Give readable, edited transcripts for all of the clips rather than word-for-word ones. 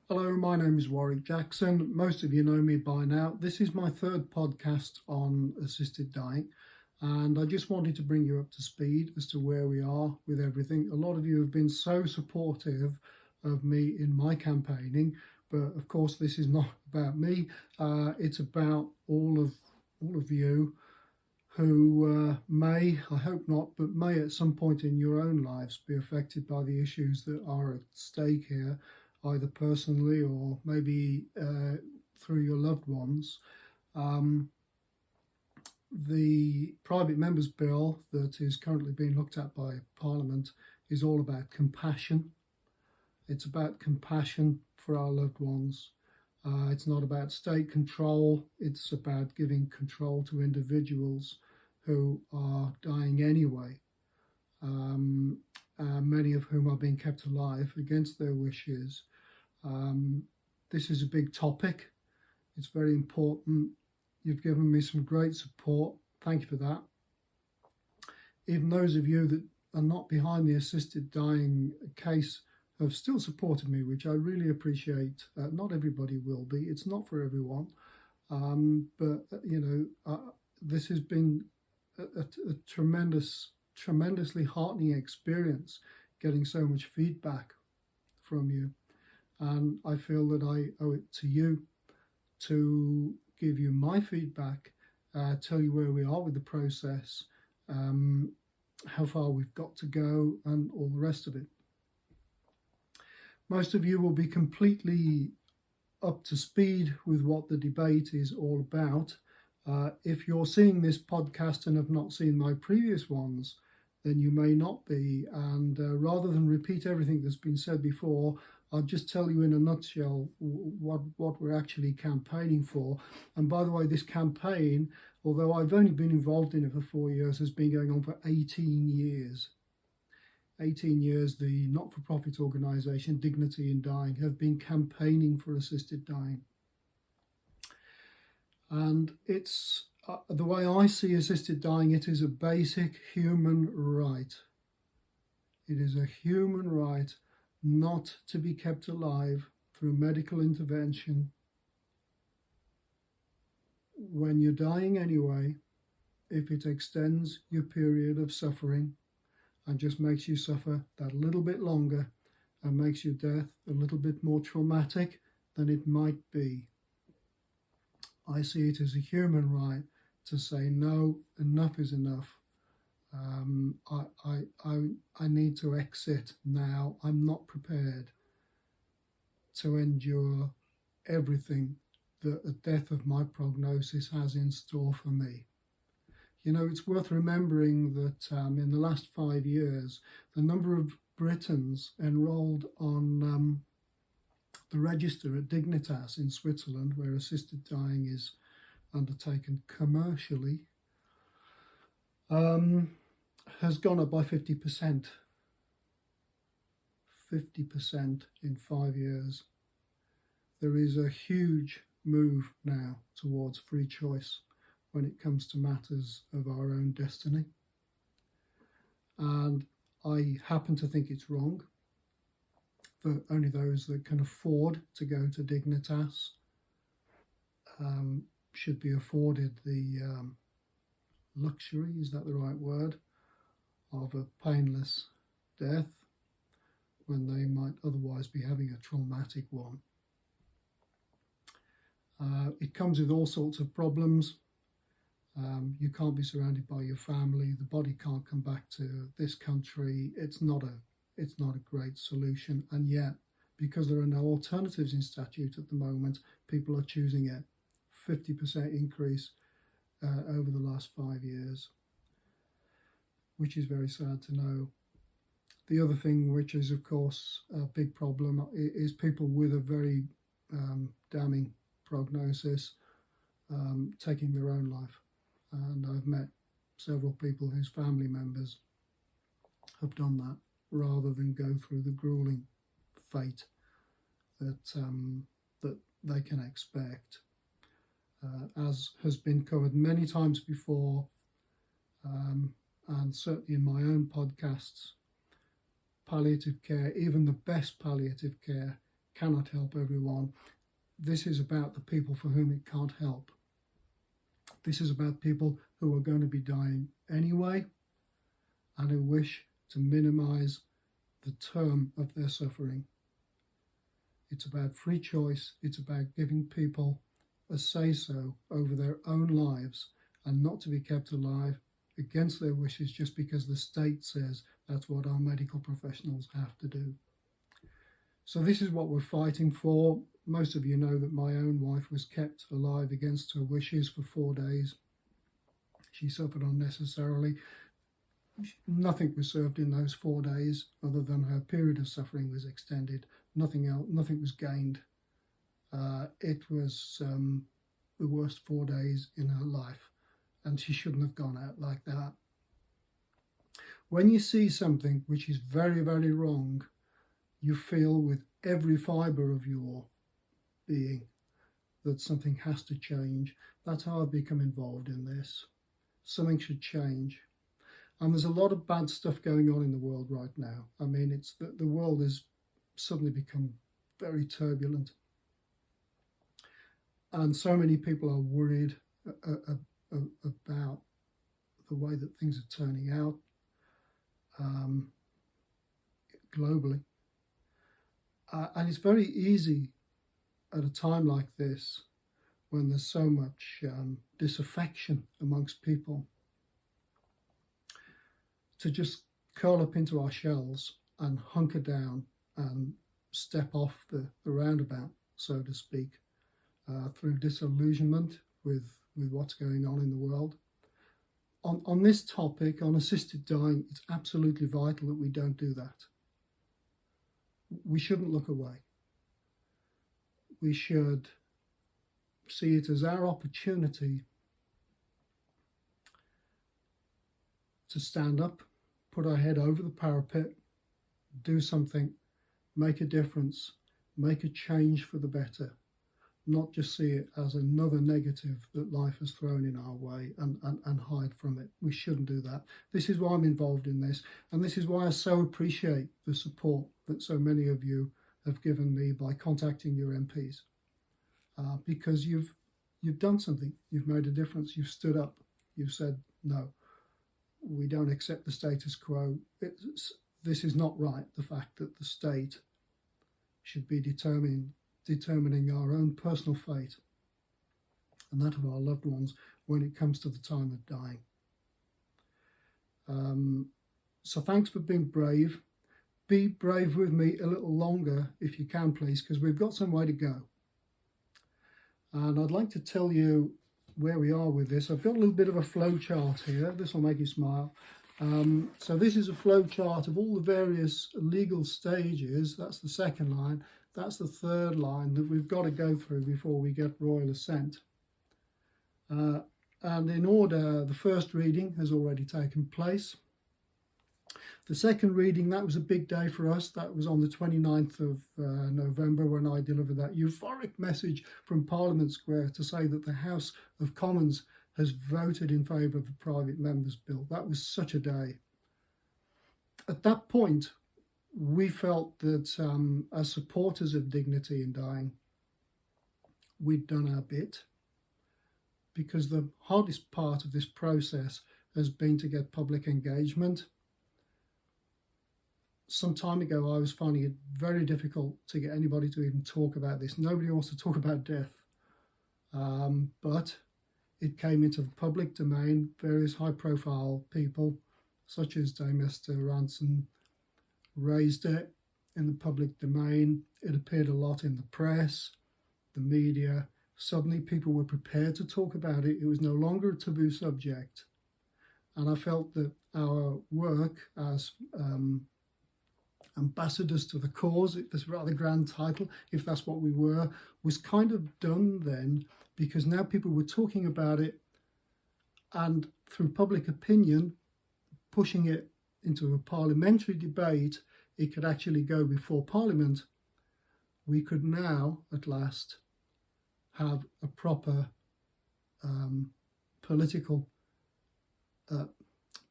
Hello, my name is Warwick Jackson. Most of you know me by now. This is my third podcast on assisted dying, and I just wanted to bring you up to speed as to where we are with everything. A lot of you have been so supportive of me in my campaigning, but of course this is not about me. It's about all of you who may, I hope not, but may at some point in your own lives be affected by the issues that are at stake here, either personally or maybe through your loved ones. The private members bill that is currently being looked at by Parliament is all about compassion. It's about compassion for our loved ones. It's not about state control. It's about giving control to individuals who are dying anyway, many of whom are being kept alive against their wishes. This is a big topic. It's very important. You've given me some great support. Thank you for that. Even those of you that are not behind the assisted dying case have still supported me, which I really appreciate. Not everybody will be. It's not for everyone. But, this has been a tremendously heartening experience, getting so much feedback from you. And I feel that I owe it to you to give you my feedback, tell you where we are with the process, how far we've got to go, and all the rest of it. Most of you will be completely up to speed with what the debate is all about. If you're seeing this podcast and have not seen my previous ones, then you may not be. And rather than repeat everything that's been said before, I'll just tell you in a nutshell what we're actually campaigning for. And by the way, this campaign, although I've only been involved in it for 4 years, has been going on for 18 years. 18 years, the not-for-profit organisation Dignity in Dying have been campaigning for assisted dying. And it's the way I see assisted dying, it is a basic human right. It is a human right not to be kept alive through medical intervention when you're dying anyway, if it extends your period of suffering and just makes you suffer that little bit longer and makes your death a little bit more traumatic than it might be. I see it as a human right to say, no, enough is enough. I need to exit now. I'm not prepared to endure everything that the death of my prognosis has in store for me. You know, it's worth remembering that in the last 5 years, the number of Britons enrolled on the register at Dignitas in Switzerland, where assisted dying is undertaken commercially, has gone up by 50%. 50% in 5 years. There is a huge move now towards free choice when it comes to matters of our own destiny. And I happen to think it's wrong that only those that can afford to go to Dignitas should be afforded the luxury, is that the right word, of a painless death when they might otherwise be having a traumatic one. It comes with all sorts of problems. You can't be surrounded by your family. The body can't come back to this country. It's not a great solution. And yet, because there are no alternatives in statute at the moment, people are choosing it. 50% increase over the last 5 years, which is very sad to know. The other thing, which is of course a big problem, is people with a very damning prognosis taking their own life. And I've met several people whose family members have done that rather than go through the grueling fate that they can expect. As has been covered many times before, and certainly in my own podcasts, palliative care, even the best palliative care, cannot help everyone. This is about the people for whom it can't help. This is about people who are going to be dying anyway and who wish to minimize the term of their suffering. It's about free choice. It's about giving people a say-so over their own lives and not to be kept alive against their wishes just because the state says that's what our medical professionals have to do. So this is what we're fighting for. Most of you know that my own wife was kept alive against her wishes for 4 days. She suffered unnecessarily. Nothing was served in those 4 days other than her period of suffering was extended. Nothing else, nothing was gained. It was the worst 4 days in her life, and she shouldn't have gone out like that. When you see something which is very, very wrong, you feel with every fibre of your being that something has to change. That's how I've become involved in this. Something should change. And there's a lot of bad stuff going on in the world right now. I mean, it's the world has suddenly become very turbulent. And so many people are worried about the way that things are turning out globally. And it's very easy at a time like this, when there's so much disaffection amongst people, to just curl up into our shells and hunker down and step off the roundabout, so to speak, through disillusionment with what's going on in the world. On this topic, on assisted dying, it's absolutely vital that we don't do that. We shouldn't look away. We should see it as our opportunity to stand up, put our head over the parapet, do something, make a difference, make a change for the better, not just see it as another negative that life has thrown in our way and hide from it. We shouldn't do that. This is why I'm involved in this, and this is why I so appreciate the support that so many of you have given me by contacting your MPs, because you've done something, you've made a difference, you've stood up, you've said, no, we don't accept the status quo. This is not right, the fact that the state should be determining our own personal fate and that of our loved ones when it comes to the time of dying. So thanks for being brave. Be brave with me a little longer if you can, please, because we've got some way to go. And I'd like to tell you where we are with this. I've got a little bit of a flow chart here. This will make you smile. So this is a flow chart of all the various legal stages. That's the second line. That's the third line that we've got to go through before we get royal assent. And in order, the first reading has already taken place. The second reading, that was a big day for us. That was on the 29th of November when I delivered that euphoric message from Parliament Square to say that the House of Commons has voted in favour of the Private Members Bill. That was such a day. At that point, we felt that as supporters of dignity in dying, we'd done our bit, because the hardest part of this process has been to get public engagement. Some time ago, I was finding it very difficult to get anybody to even talk about this. Nobody wants to talk about death. But it came into the public domain. Various high-profile people, such as Dame Esther Ranson, raised it in the public domain. It appeared a lot in the press, the media. Suddenly people were prepared to talk about it. It was no longer a taboo subject. And I felt that our work as ambassadors to the cause, this rather grand title, if that's what we were, was kind of done then, because now people were talking about it, and through public opinion, pushing it into a parliamentary debate, it could actually go before Parliament. We could now, at last, have a proper political,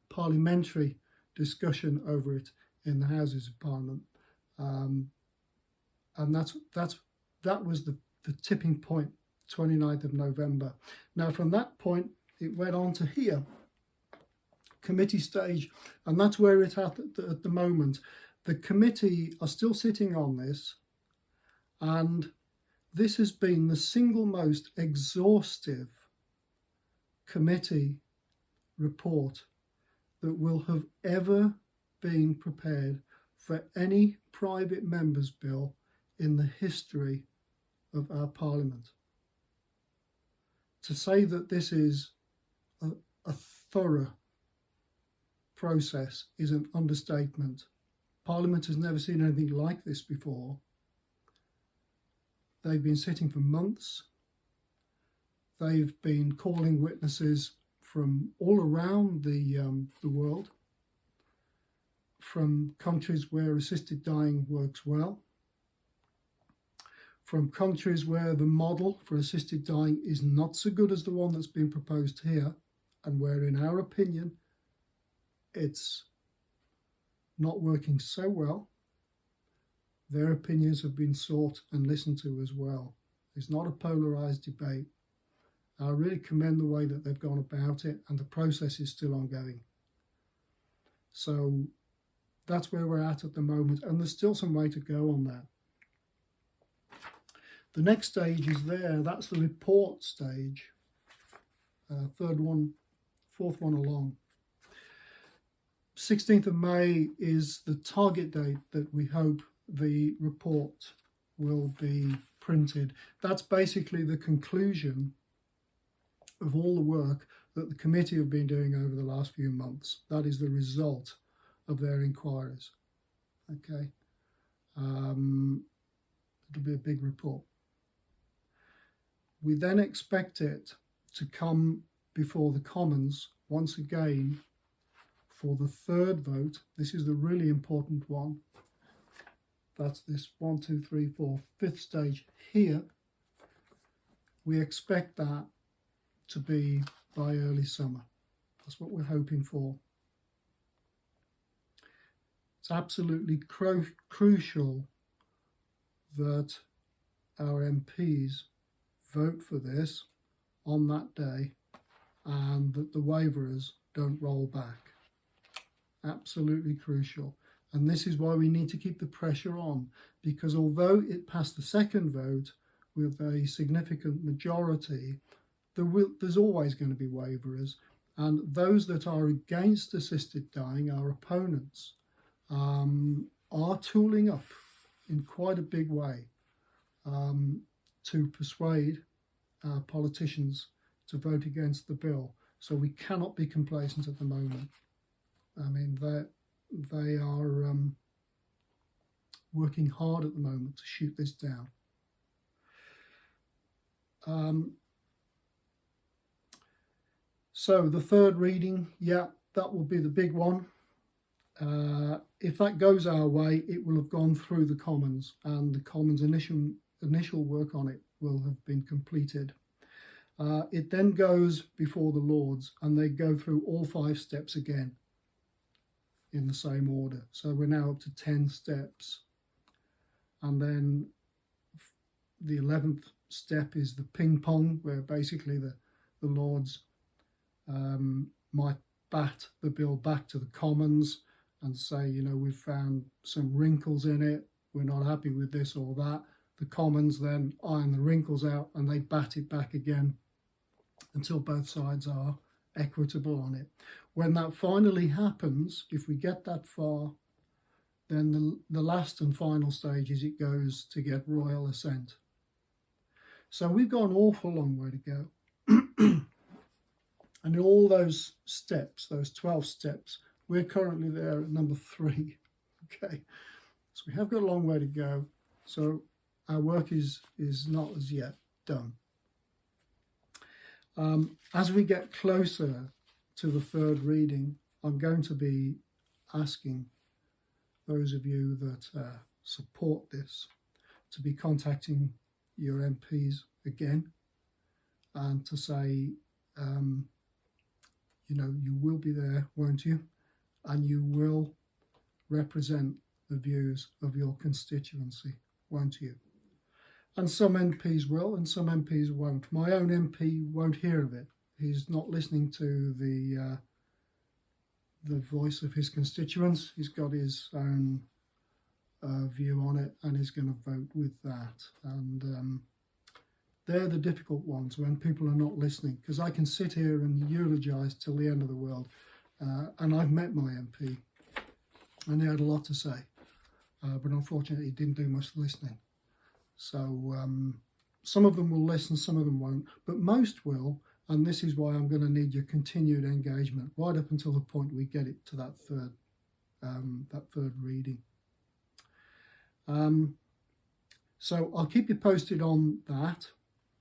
parliamentary discussion over it in the Houses of Parliament. And that was the tipping point, 29th of November. Now, from that point, it went on to here, committee stage, and that's where it's at the moment. The committee are still sitting on this, and this has been the single most exhaustive committee report that will have ever been prepared for any private member's bill in the history of our Parliament. To say that this is a thorough process is an understatement. Parliament has never seen anything like this before. They've been sitting for months. They've been calling witnesses from all around the world, from countries where assisted dying works well, from countries where the model for assisted dying is not so good as the one that's been proposed here, and where, in our opinion, it's not working so well. Their opinions have been sought and listened to as well. It's not a polarised debate. I really commend the way that they've gone about it, and the process is still ongoing. So that's where we're at the moment, and there's still some way to go on that. The next stage is there. That's the report stage. Fourth one along. 16th of May is the target date that we hope the report will be printed. That's basically the conclusion of all the work that the committee have been doing over the last few months. That is the result of their inquiries. Okay. It'll be a big report. We then expect it to come before the Commons once again for the third vote. This is the really important one. That's this 1, 2, 3, 4, fifth stage here. We expect that to be by early summer. That's what we're hoping for. It's absolutely crucial that our MPs vote for this on that day and that the waivers don't roll back. Absolutely crucial. And this is why we need to keep the pressure on, because although it passed the second vote with a significant majority, there's always going to be waivers, and those that are against assisted dying, our opponents, are tooling up in quite a big way to persuade politicians to vote against the bill. So we cannot be complacent at the moment. I mean, they are working hard at the moment to shoot this down. So the third reading, yeah, that will be the big one. If that goes our way, it will have gone through the Commons, and the Commons' initial work on it will have been completed. It then goes before the Lords, and they go through all 5 steps again in the same order. So we're now up to 10 steps. And then the 11th step is the ping pong, where basically the Lords might bat the bill back to the Commons and say, you know, we've found some wrinkles in it, we're not happy with this or that. The Commons then iron the wrinkles out and they bat it back again until both sides are equitable on it. When that finally happens, if we get that far, then the last and final stage is it goes to get royal assent. So we've got an awful long way to go. And in all those steps, those 12 steps, we're currently there at number 3. Okay, so we have got a long way to go. So our work is not as yet done. As we get closer to the third reading, I'm going to be asking those of you that support this to be contacting your MPs again and to say, you know, you will be there, won't you? And you will represent the views of your constituency. won't you? And some MPs will, and some MPs won't. My own MP won't hear of it. He's not listening to the voice of his constituents. He's got his own view on it, and he's going to vote with that. And they're the difficult ones when people are not listening, because I can sit here and eulogise till the end of the world. And I've met my MP, and he had a lot to say, but unfortunately he didn't do much listening. So some of them will listen, some of them won't, but most will, and this is why I'm going to need your continued engagement right up until the point we get it to that third reading. So I'll keep you posted on that,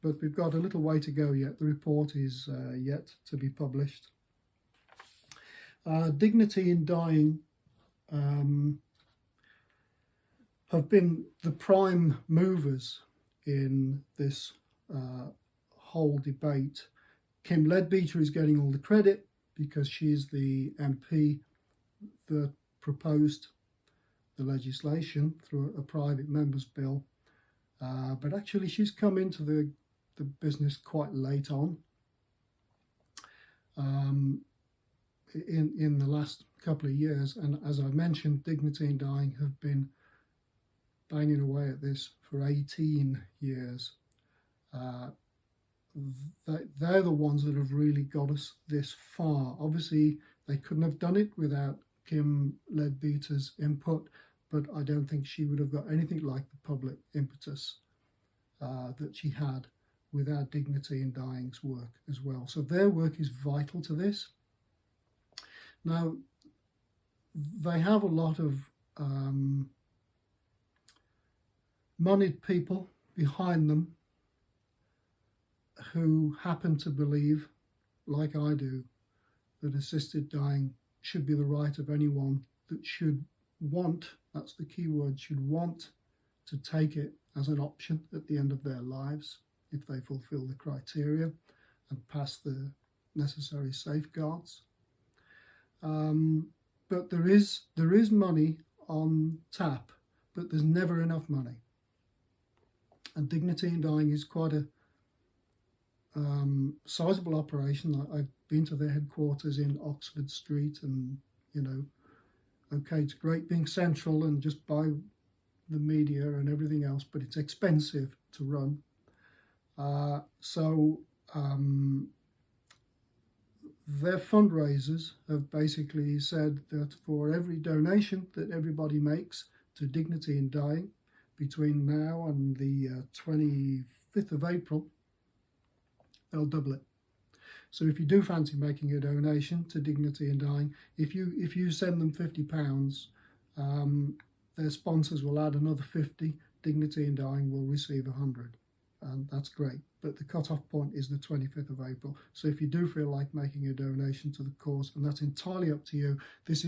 but we've got a little way to go yet. The report is yet to be published. Dignity in Dying have been the prime movers in this whole debate. Kim Leadbeater is getting all the credit because she's the MP that proposed the legislation through a private member's bill, but actually she's come into the business quite late on. In the last couple of years, and as I mentioned, Dignity in Dying have been banging away at this for 18 years. They're the ones that have really got us this far. Obviously, they couldn't have done it without Kim Leadbeater's input, but I don't think she would have got anything like the public impetus that she had without Dignity in Dying's work as well. So their work is vital to this. Now, they have a lot of moneyed people behind them who happen to believe, like I do, that assisted dying should be the right of anyone that should want, that's the key word, should want to take it as an option at the end of their lives if they fulfill the criteria and pass the necessary safeguards. But there is money on tap, but there's never enough money. And Dignity in Dying is quite a sizable operation. I've been to their headquarters in Oxford Street, and okay, it's great being central and just by the media and everything else, but it's expensive to run. Their fundraisers have basically said that for every donation that everybody makes to Dignity in Dying between now and the 25th of April, they'll double it. So if you do fancy making a donation to Dignity in Dying, if you send them £50, their sponsors will add another 50. Dignity in Dying will receive 100. And that's great, but the cut-off point is the 25th of April. So if you do feel like making a donation to the cause, and that's entirely up to you, this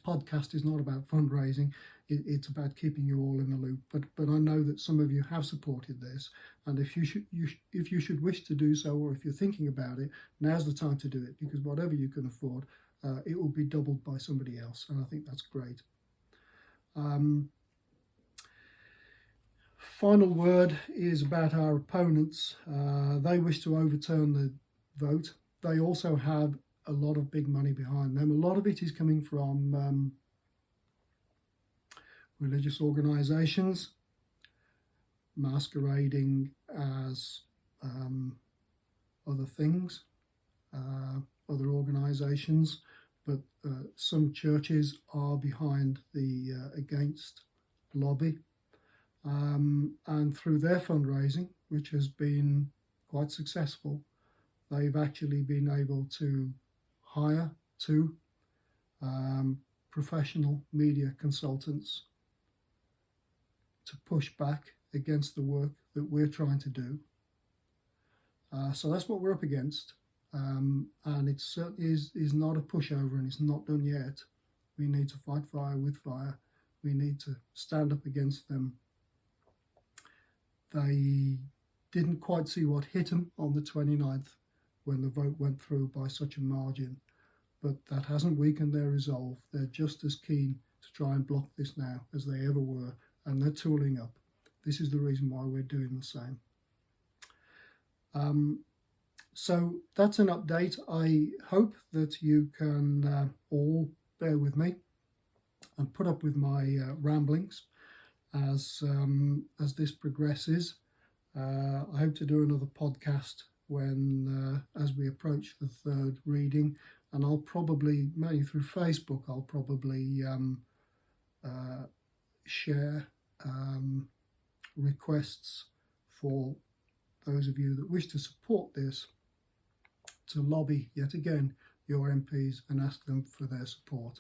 podcast is not about fundraising, it's about keeping you all in the loop. But I know that some of you have supported this, and if you should wish to do so, or if you're thinking about it, now's the time to do it, because whatever you can afford, it will be doubled by somebody else, and I think that's great. Final word is about our opponents. They wish to overturn the vote. They also have a lot of big money behind them. A lot of it is coming from religious organisations masquerading as other things, other organisations, but some churches are behind the against lobby. And through their fundraising, which has been quite successful, they've actually been able to hire two professional media consultants to push back against the work that we're trying to do. So that's what we're up against. And it certainly is not a pushover, and it's not done yet. We need to fight fire with fire. We need to stand up against them. They didn't quite see what hit them on the 29th when the vote went through by such a margin, but that hasn't weakened their resolve. They're just as keen to try and block this now as they ever were and they're tooling up. This is the reason why we're doing the same. So that's an update. I hope that you can all bear with me and put up with my ramblings as this progresses. I hope to do another podcast when as we approach the third reading, and I'll probably, mainly through Facebook, I'll probably share requests for those of you that wish to support this, to lobby yet again your MPs and ask them for their support.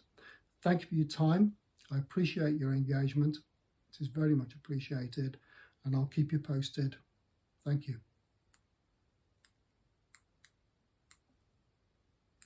Thank you for your time. I appreciate your engagement. It is very much appreciated, and I'll keep you posted. Thank you.